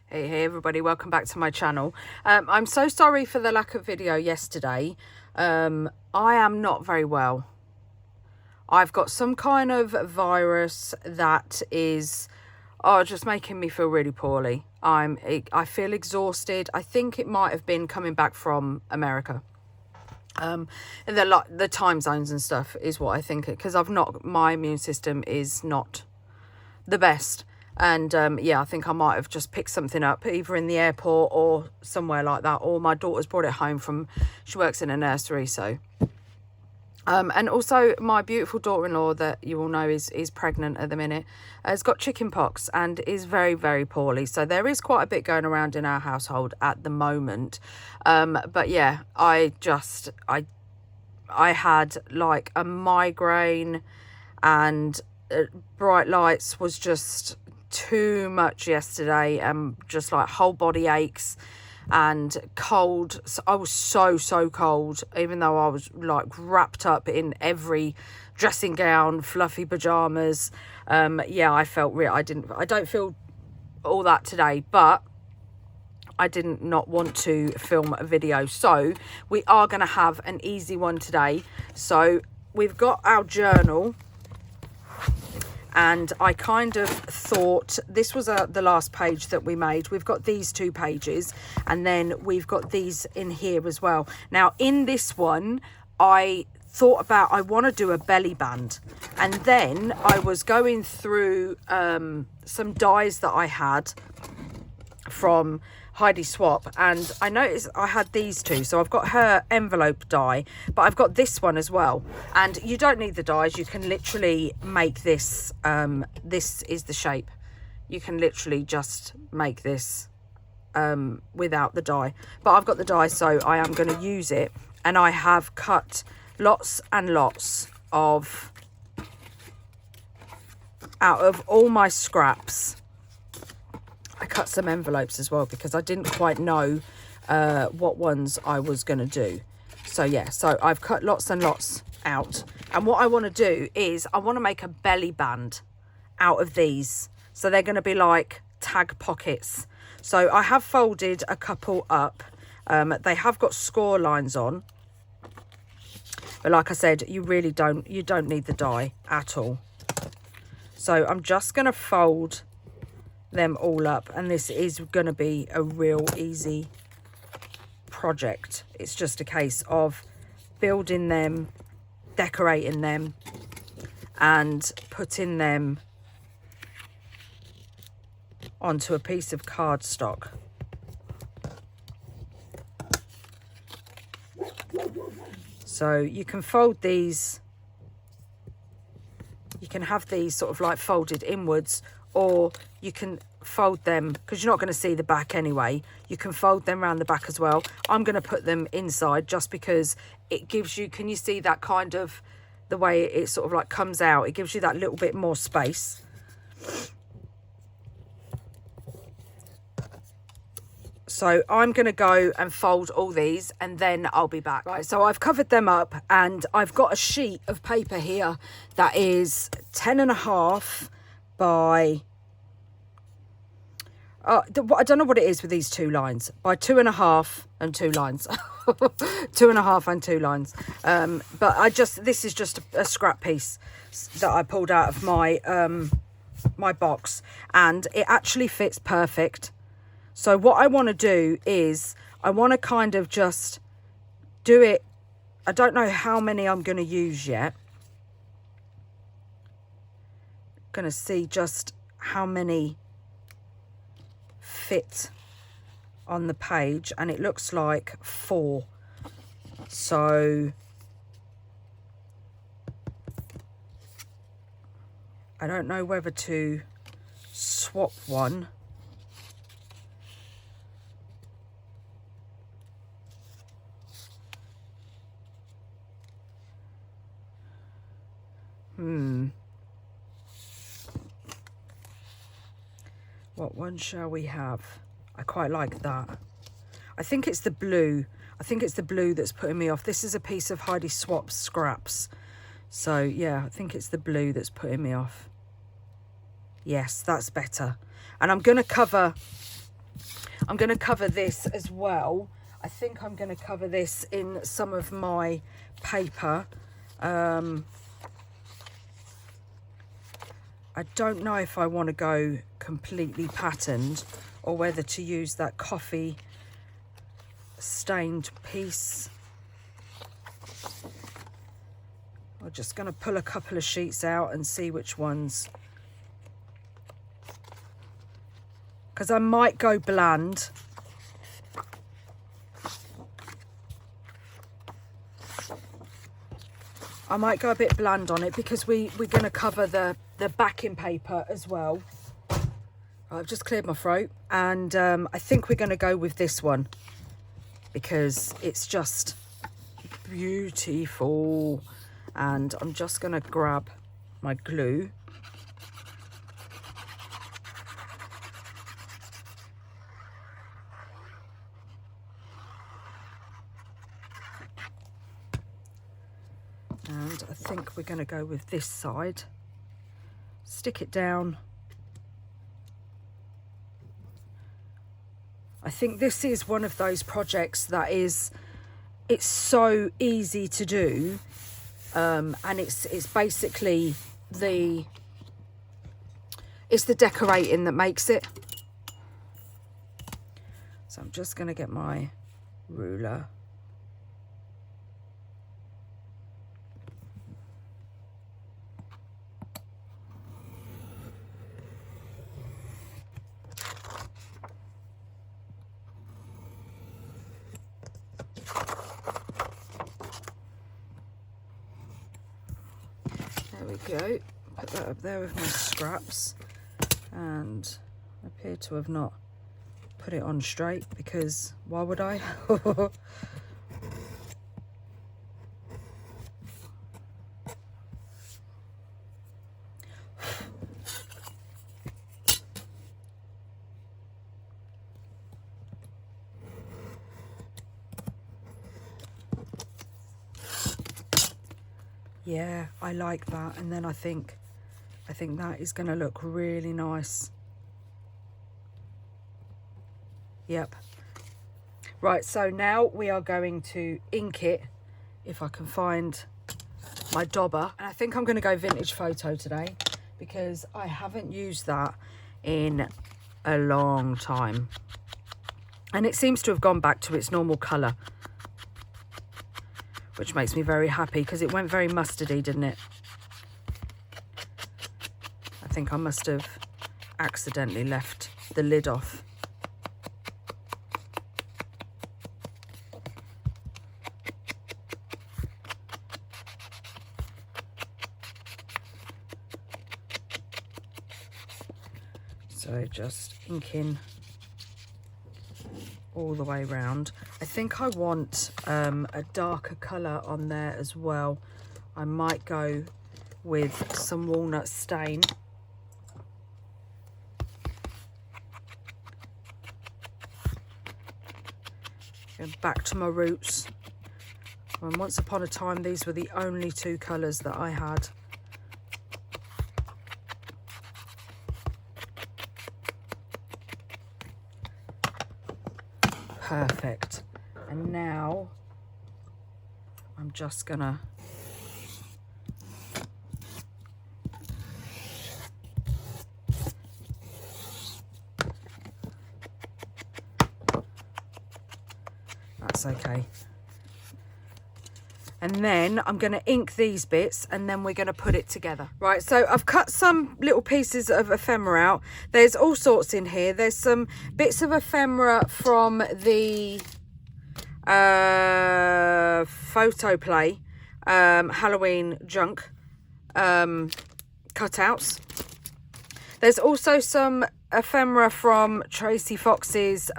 Hey everybody, welcome back to my channel. I'm so sorry for the lack of video yesterday. I am not very well. I've got some kind of virus that is just making me feel really poorly. I feel exhausted. I think it might have been coming back from America. And the time zones and stuff is what I think, because my immune system is not the best. And yeah, I think I might have just picked something up either in the airport or somewhere like that, or my daughter's brought it home from, she works in a nursery, so and also my beautiful daughter-in-law that you all know is pregnant at the minute, has got chicken pox and is very, very poorly. So there is quite a bit going around in our household at the moment. But yeah, I had like a migraine, and bright lights was just too much yesterday, and just like whole body aches and cold. So I was so cold, even though I was like wrapped up in every dressing gown, fluffy pajamas. Yeah, I felt I don't feel all that today, but I didn't not want to film a video, so we are going to have an easy one today. So we've got our journal, and I kind of thought this was the last page that we made. We've got these 2 pages, and then we've got these in here as well. Now in this one, I thought about, I want to do a belly band, and then I was going through some dies that I had from Heidi Swap, and I noticed I had these 2. So I've got her envelope die, but I've got this one as well, and you don't need the dies. You can literally make this. This is the shape. You can literally just make this without the die, but I've got the die, so I am going to use it. And I have cut lots and lots of, out of all my scraps, I cut some envelopes as well, because I didn't quite know what ones I was going to do. So yeah, so I've cut lots and lots out. And what I want to do is I want to make a belly band out of these. So they're going to be like tag pockets. So I have folded a couple up. They have got score lines on. But like I said, you don't need the die at all. So I'm just going to fold them all up, and this is going to be a real easy project. It's just a case of building them, decorating them, and putting them onto a piece of cardstock. So you can fold these, you can have these sort of like folded inwards, or you can fold them, because you're not going to see the back anyway, you can fold them around the back as well. I'm going to put them inside just because it gives you, can you see that kind of, the way it sort of like comes out, it gives you that little bit more space. So I'm going to go and fold all these, and then I'll be back. Right, so I've covered them up, and I've got a sheet of paper here that is 10.5 by, I don't know what it is with these 2 lines, by 2.5 and 2 lines. 2.5 and 2 lines. But this is just a scrap piece that I pulled out of my my box, and it actually fits perfect. So what I want to do is I want to kind of just do it. I don't know how many I'm going to use yet. Going to see just how many fit on the page, and it looks like 4. So I don't know whether to swap one. What one shall we have? I quite like that. I think it's the blue. I think it's the blue that's putting me off. This is a piece of Heidi Swap's scraps. So yeah, I think it's the blue that's putting me off. Yes, that's better. And I'm going to cover I'm going to cover this as well. I think I'm going to cover this in some of my paper. I don't know if I want to go completely patterned or whether to use that coffee stained piece. I'm just going to pull a couple of sheets out and see which ones, because I might go bland. I might go a bit bland on it because we're going to cover the backing paper as well. I've just cleared my throat, and I think we're going to go with this one because it's just beautiful. And I'm just going to grab my glue. And I think we're going to go with this side. Stick it down. I think this is one of those projects that it's so easy to do. And it's basically it's the decorating that makes it. So I'm just going to get my ruler. There we go. Put that up there with my scraps, and I appear to have not put it on straight because why would I? Yeah, I like that. And then I think that is going to look really nice. Yep. Right, so now we are going to ink it, if I can find my dauber. And I think I'm going to go vintage photo today because I haven't used that in a long time. And it seems to have gone back to its normal colour, which makes me very happy because it went very mustardy, didn't it? I think I must have accidentally left the lid off. So just inking all the way round. I think I want a darker colour on there as well. I might go with some walnut stain. Go back to my roots. And once upon a time, these were the only two colours that I had. Perfect. And now I'm just gonna that's okay. And then I'm going to ink these bits and then we're going to put it together. Right, so I've cut some little pieces of ephemera out. There's all sorts in here. There's some bits of ephemera from the photo play Halloween junk cutouts. There's also some ephemera from Tracie Fox's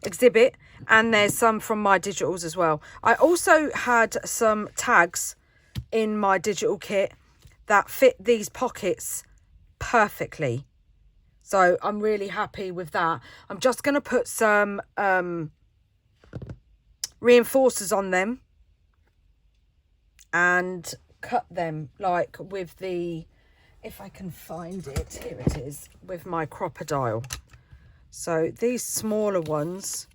exhibit, and there's some from my digitals as well. I also had some tags in my digital kit that fit these pockets perfectly, so I'm really happy with that. I'm just going to put some reinforcers on them and cut them like with the, if I can find it, here it is, with my crocodile. So these smaller ones,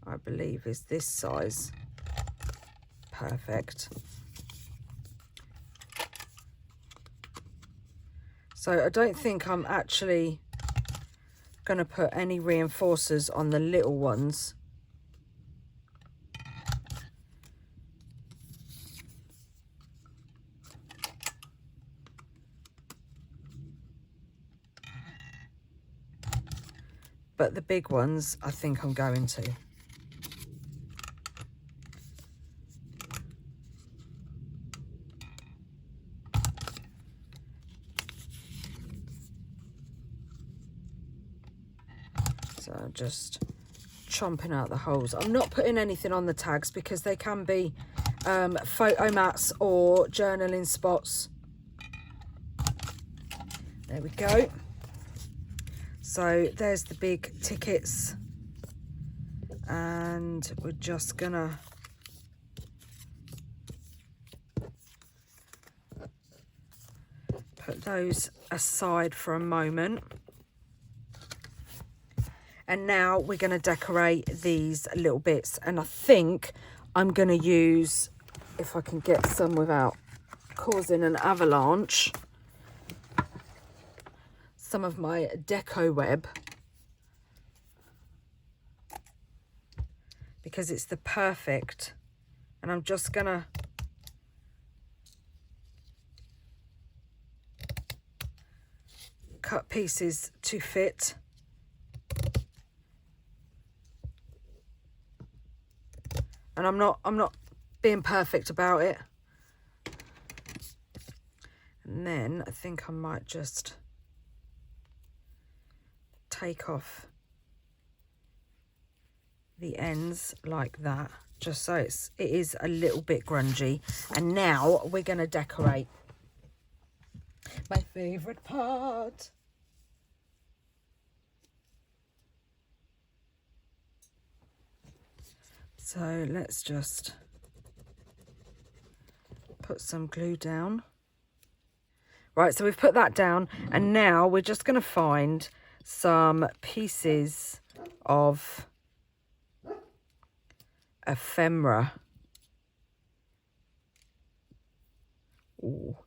I believe, is this size. Perfect. So I don't think I'm actually going to put any reinforcers on the little ones. But the big ones, I think I'm going to. So just chomping out the holes. I'm not putting anything on the tags because they can be photo mats or journaling spots. There we go. So there's the big tickets, and we're just gonna put those aside for a moment. And now we're going to decorate these little bits, and I think I'm going to use, if I can get some without causing an avalanche, some of my deco web, because it's the perfect, and I'm just going to cut pieces to fit. And I'm not being perfect about it. And then I think I might just take off the ends like that, just so it is a little bit grungy. And now we're going to decorate. My favorite part. So let's just put some glue down. Right, so we've put that down, and now we're just going to find some pieces of ephemera. Ooh,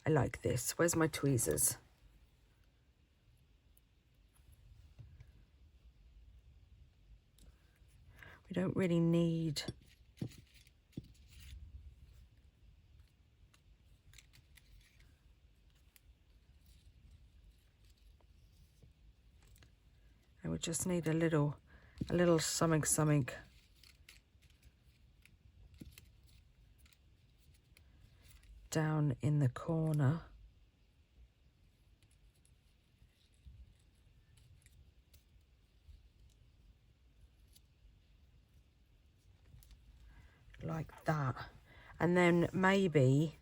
I like this. Where's my tweezers? We don't really need and we just need a little something down in the corner. Like that. And then maybe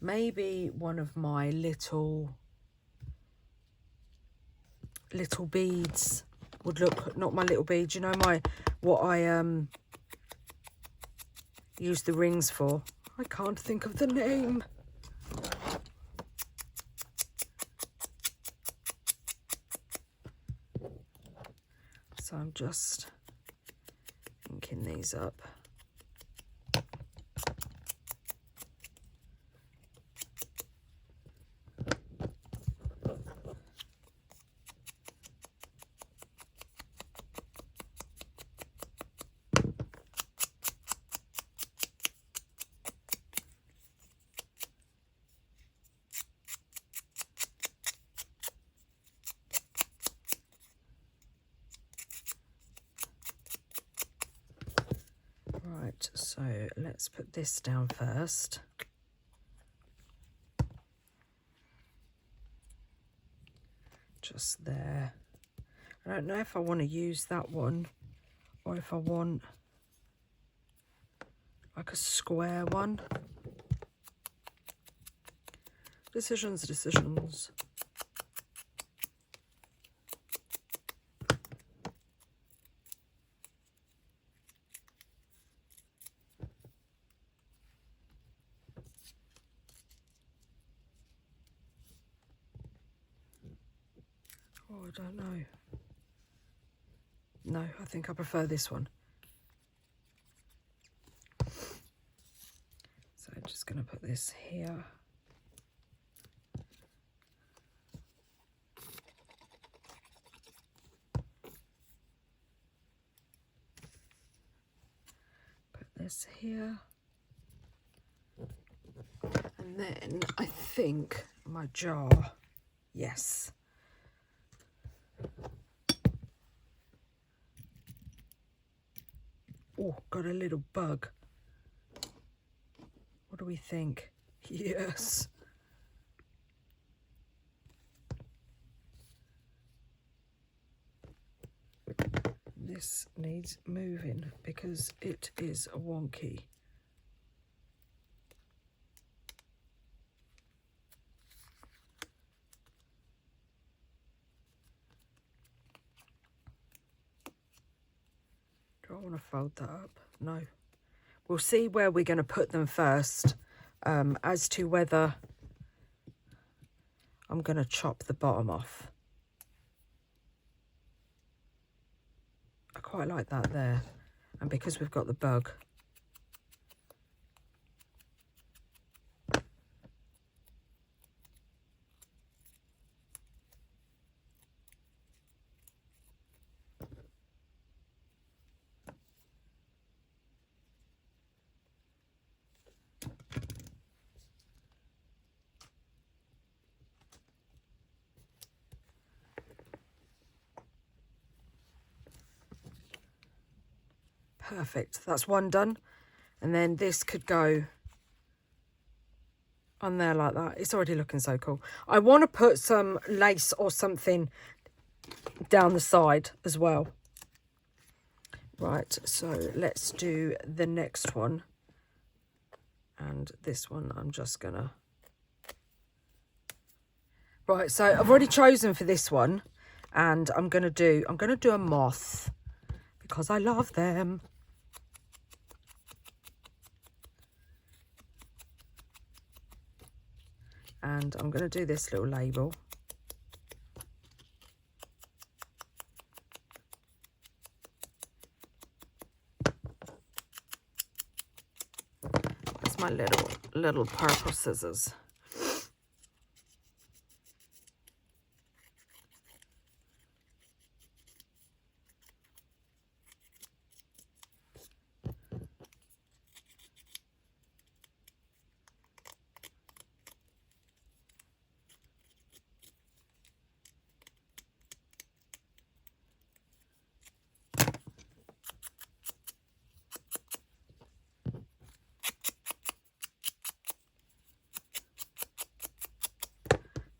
maybe one of my little beads would look, not my little beads, you know, what I use the rings for. I can't think of the name. So I'm just inking these up. Right, so let's put this down first. Just there. I don't know if I want to use that one or if I want like a square one. Decisions. don't know. No, I think I prefer this one. So I'm just going to put this here. Put this here. And then I think my jar, yes. Oh, got a little bug. What do we think? Yes. This needs moving because it is wonky. Do I want to fold that up? No. We'll see where we're going to put them first, as to whether I'm going to chop the bottom off. I quite like that there. And because we've got the bug, perfect. That's one done. And then this could go on there like that. It's already looking so cool. I want to put some lace or something down the side as well. Right, so let's do the next one. And this one I'm just gonna... Right, so I've already chosen for this one, and I'm gonna do a moth because I love them. And I'm gonna do this little label. That's my little purple scissors.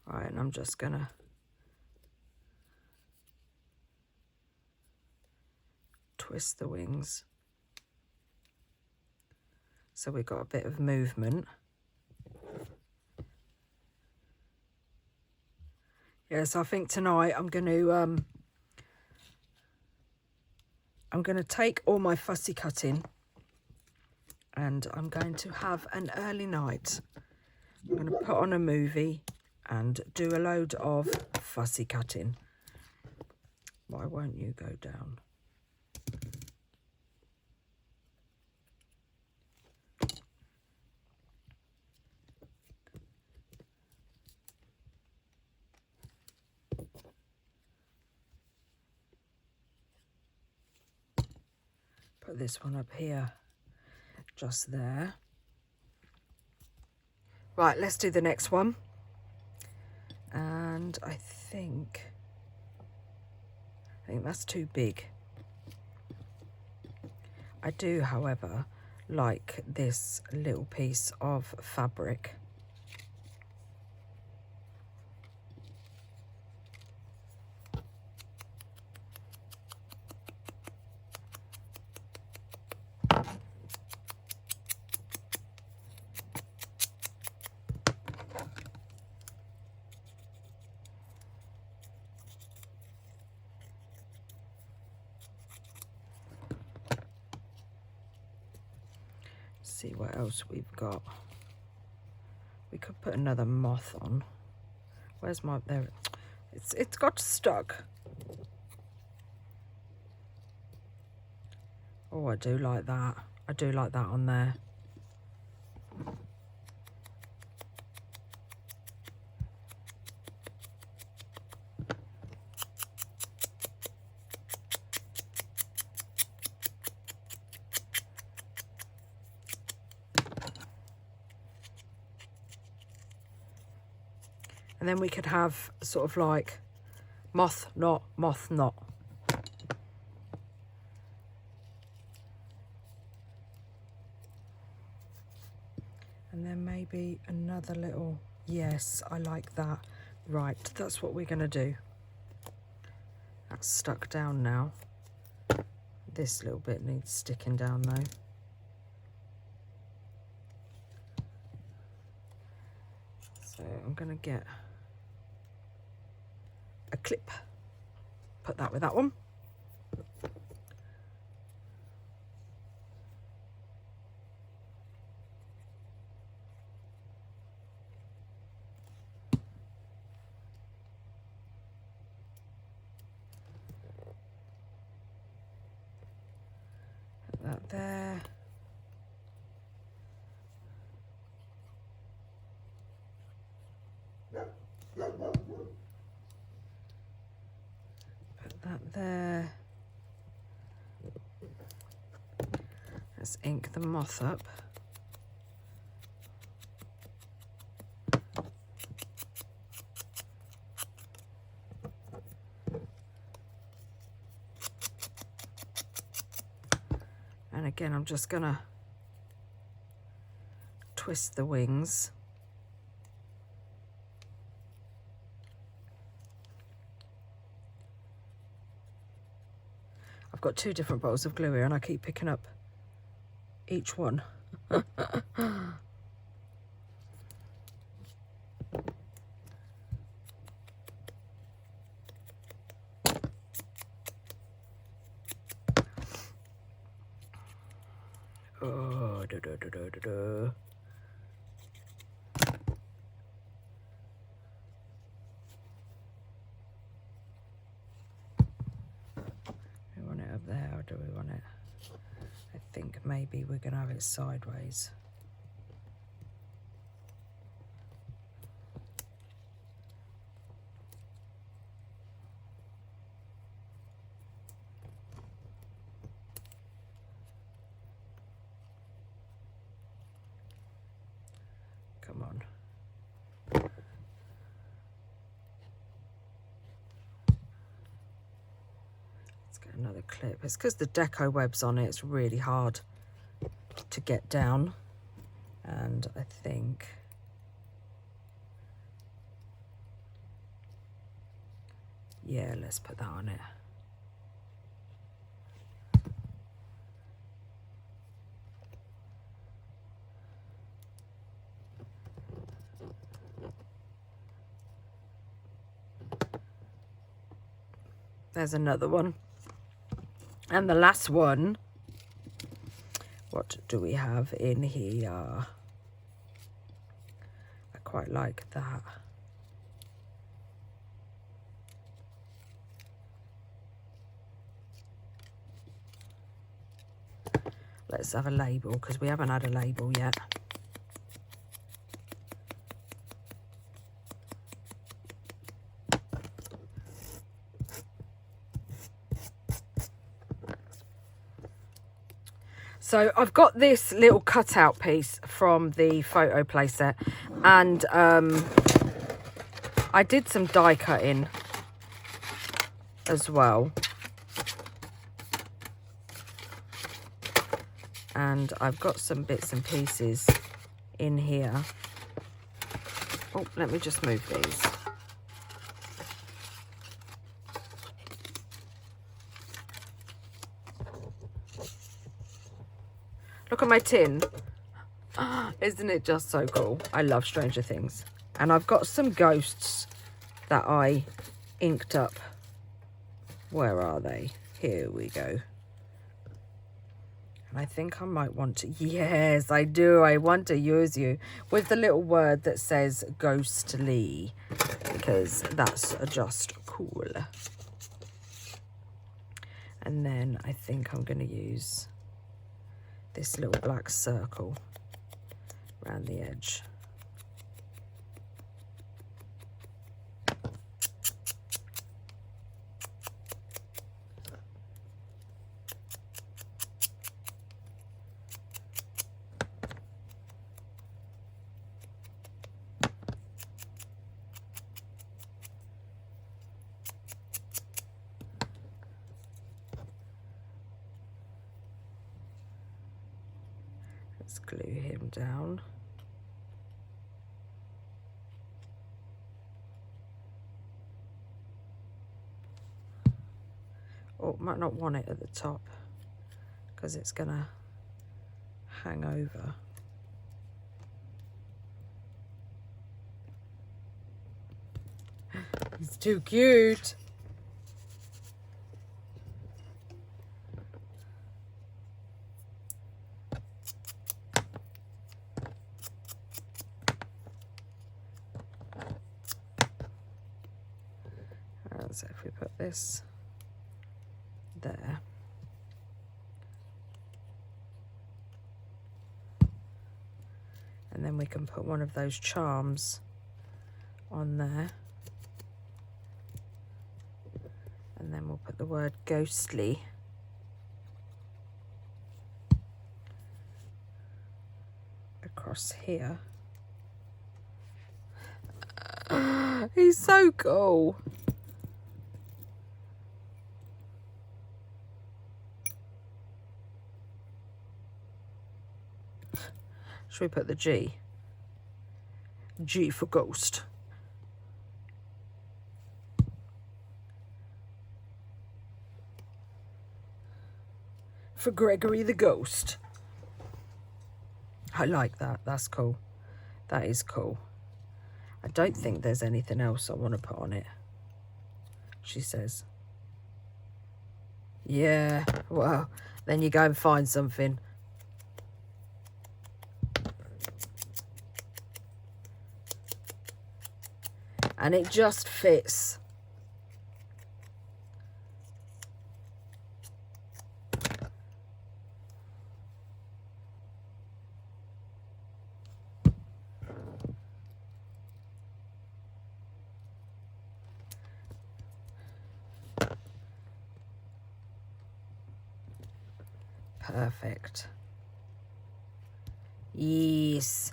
Right, and I'm just gonna twist the wings so we've got a bit of movement. Yes, I think tonight I'm going to take all my fussy cutting and I'm going to have an early night. I'm going to put on a movie and do a load of fussy cutting. Why won't you go down? Put this one up here, just there. Right, let's do the next one. And I think that's too big. I do, however, like this little piece of fabric. See what else we've got. We could put another moth on. Where's my... there? It's got stuck. Oh, I do like that. I do like that on there. And then we could have sort of like moth knot, moth knot. And then maybe another little, yes, I like that. Right, that's what we're gonna do. That's stuck down now. This little bit needs sticking down though. So I'm gonna get a clip, put that with that one. Put that there. Put that there. Let's ink the moth up. And again, I'm just gonna twist the wings. I've got 2 different bottles of glue here and I keep picking up each one. Oh, da, da, da, da, da, da. We want it up there, or do we want it? I think maybe we're gonna have it sideways. Come on. Let's get another clip. It's because the deco web's on it. It's really hard to get down. And I think yeah, let's put that on it. There's another one. And the last one, what do we have in here? I quite like that. Let's have a label, because we haven't had a label yet. So I've got this little cutout piece from the photo playset, and I did some die cutting as well. And I've got some bits and pieces in here. Oh, let me just move these. Look at my tin. Isn't it just so cool? I love Stranger Things. And I've got some ghosts that I inked up. Where are they? Here we go. And I think I might want to, yes, I do. I want to use you with the little word that says ghostly. because that's just cool. And then I think I'm going to use this little black circle around the edge. Let's glue him down. Or might not want it at the top because it's gonna hang over. He's too cute. So if we put this there, and then we can put one of those charms on there, and then we'll put the word ghostly across here. He's so cool. Should we put the G? G for ghost. For Gregory the ghost. I like that. That's cool. That is cool. I don't think there's anything else I want to put on it, she says. Yeah, well, then you go and find something. And it just fits. Perfect. Yes.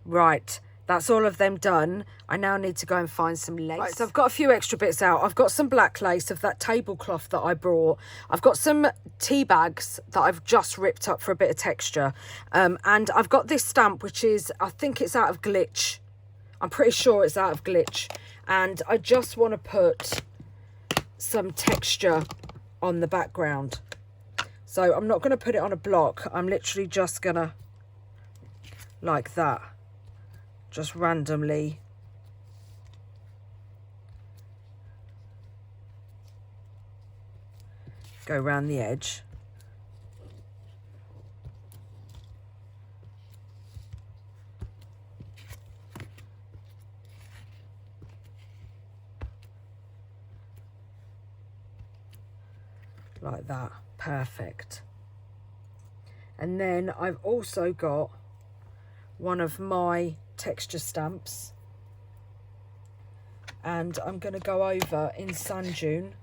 Right. That's all of them done. I now need to go and find some lace. Right, so I've got a few extra bits out. I've got some black lace of that tablecloth that I brought. I've got some tea bags that I've just ripped up for a bit of texture. And I've got this stamp, which is, I think it's out of Glitch. I'm pretty sure it's out of Glitch. And I just want to put some texture on the background. So I'm not going to put it on a block. I'm literally just going to, like that. Just randomly go around the edge. Like that. Perfect. And then I've also got one of my texture stamps, and I'm going to go over in Sand Dune,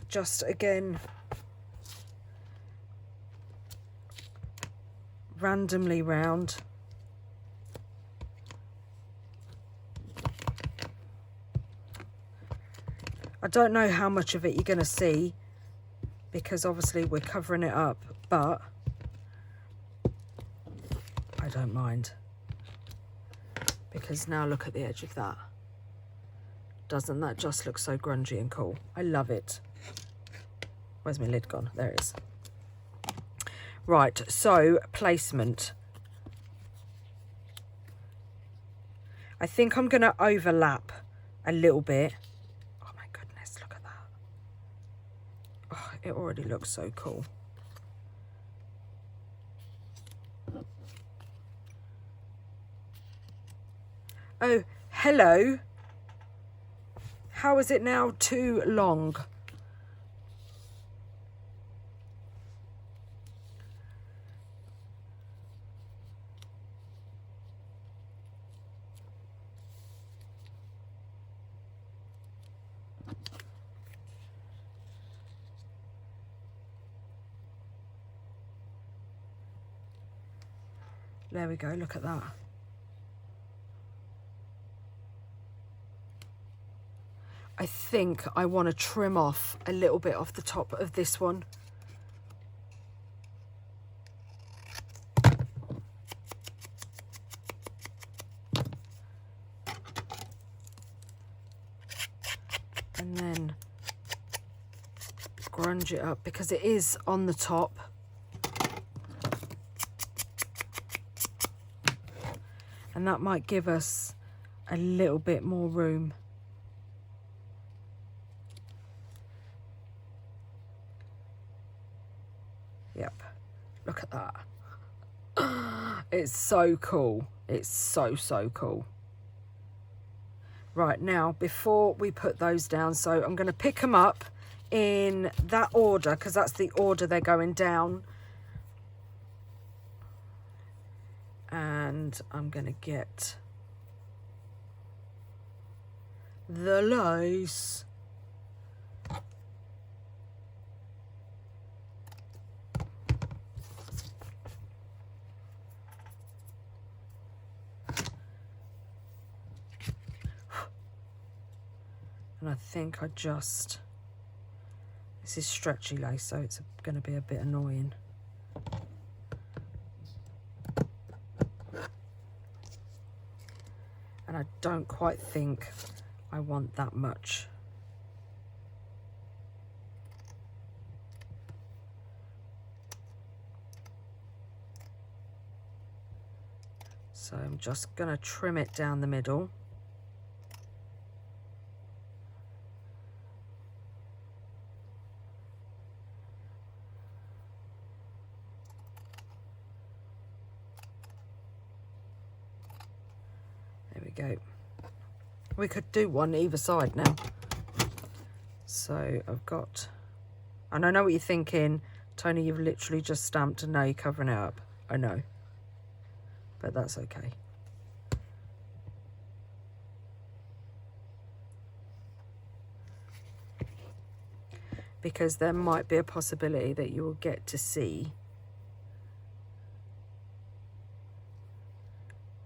just again randomly round. I don't know how much of it you're going to see because obviously we're covering it up, but I don't mind, because now look at the edge of that. Doesn't that just look so grungy and cool? I love it. Where's my lid gone? There it is. Right, so placement. I think I'm going to overlap a little bit. Oh my goodness, look at that. Oh, it already looks so cool. Oh, hello. How is it now too long? There we go, look at that. I think I want to trim off a little bit off the top of this one. And then grunge it up because it is on the top. And that might give us a little bit more room. Yep, look at that. It's so cool. It's so, so cool. Right, now, before we put those down, so I'm going to pick them up in that order, because that's the order they're going down. And I'm going to get the lace. And I think this is stretchy lace, so it's going to be a bit annoying. And I don't quite think I want that much. So I'm just going to trim it down the middle. Go. We could do one either side now. So I've got, and I know what you're thinking, Toni, you've literally just stamped and now you're covering it up. I know, but that's okay. Because there might be a possibility that you will get to see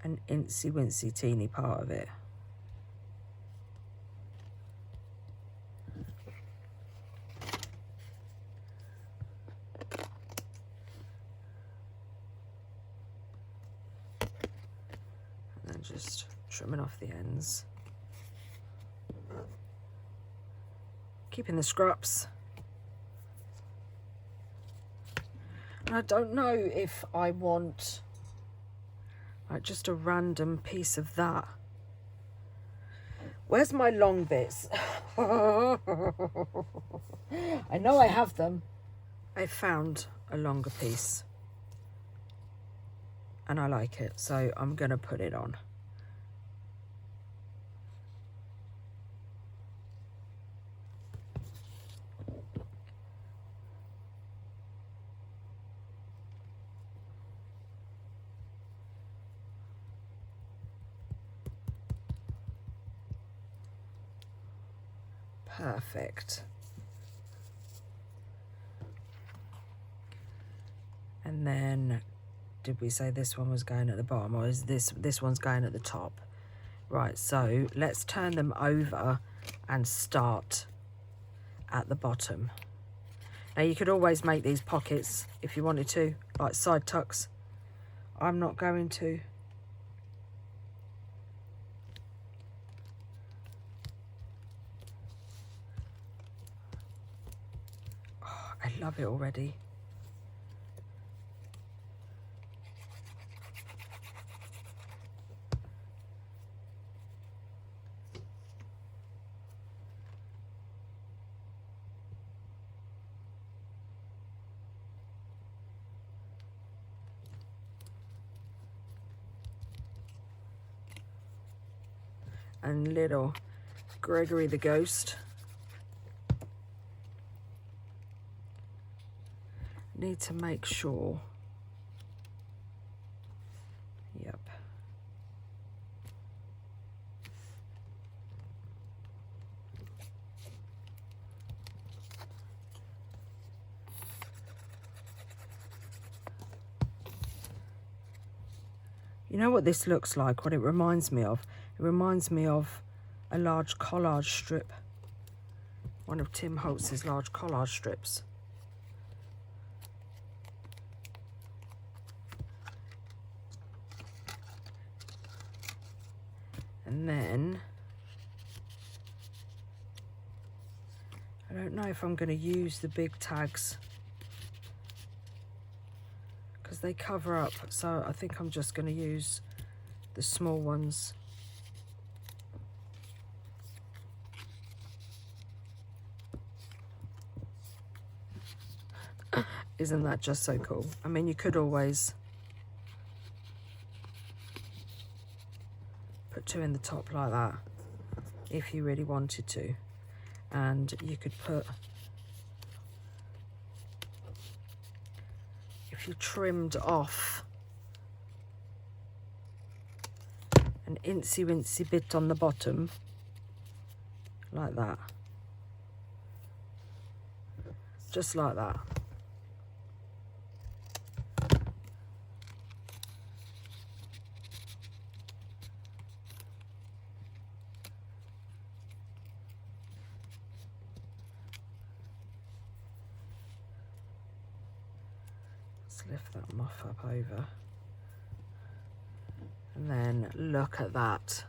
an incy wincy teeny part of it. And then just trimming off the ends. Keeping the scraps. And I don't know if I want like just a random piece of that. Where's my long bits? I know I have them. I found a longer piece and I like it, so I'm gonna put it on. Perfect. And then, did we say this one was going at the bottom, or is this one's going at the top? Right, so let's turn them over and start at the bottom. Now you could always make these pockets if you wanted to, like side tucks. I'm not going to. I love it already. and little Gregory the Ghost. Need to make sure. Yep. You know what this looks like, what it reminds me of? It reminds me of a large collage strip. One of Tim Holtz's large collage strips. And then, I don't know if I'm going to use the big tags because they cover up, so I think I'm just going to use the small ones. Isn't that just so cool? I mean, you could always put two in the top like that if you really wanted to, and you could put, if you trimmed off an incy wincy bit on the bottom like that, just like that. Lift that muff up over, and then look at that.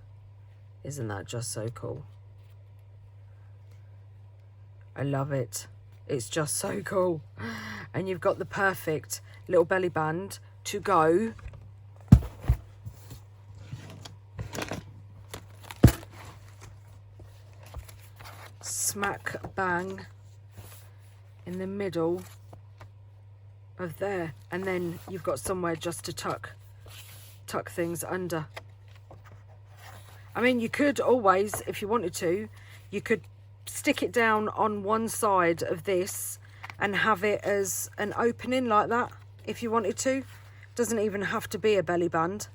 Isn't that just so cool? I love it. It's just so cool. And you've got the perfect little belly band to go smack bang in the middle of there, and then you've got somewhere just to tuck things under. I mean, you could always, if you wanted to, you could stick it down on one side of this and have it as an opening like that if you wanted to. Doesn't even have to be a belly band.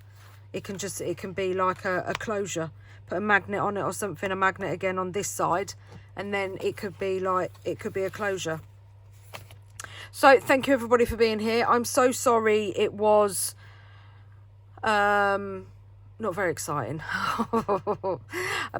It can be like a closure. Put a magnet on it or something, a magnet again on this side, and then it could be a closure. So thank you everybody for being here. I'm so sorry it was not very exciting.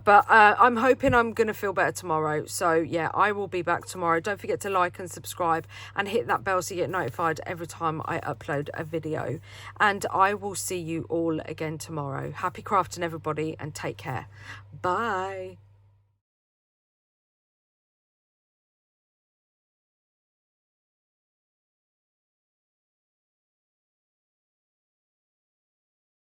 But I'm hoping I'm going to feel better tomorrow. So yeah, I will be back tomorrow. Don't forget to like and subscribe and hit that bell so you get notified every time I upload a video. And I will see you all again tomorrow. Happy crafting everybody, and take care. Bye.